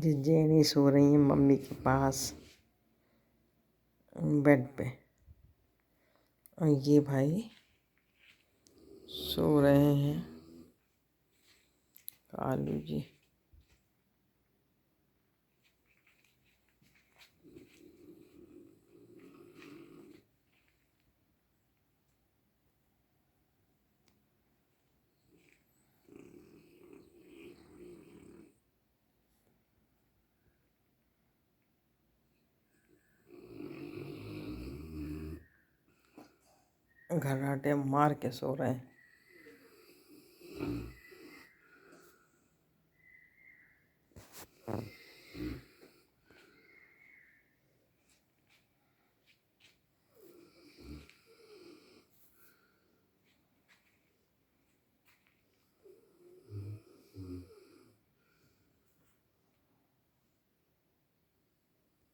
Jenny सो रही है mummy के पास बेड पे, और ये भाई सो रहे हैं कालू जी। घर्राटे मार के सो रहे हैं।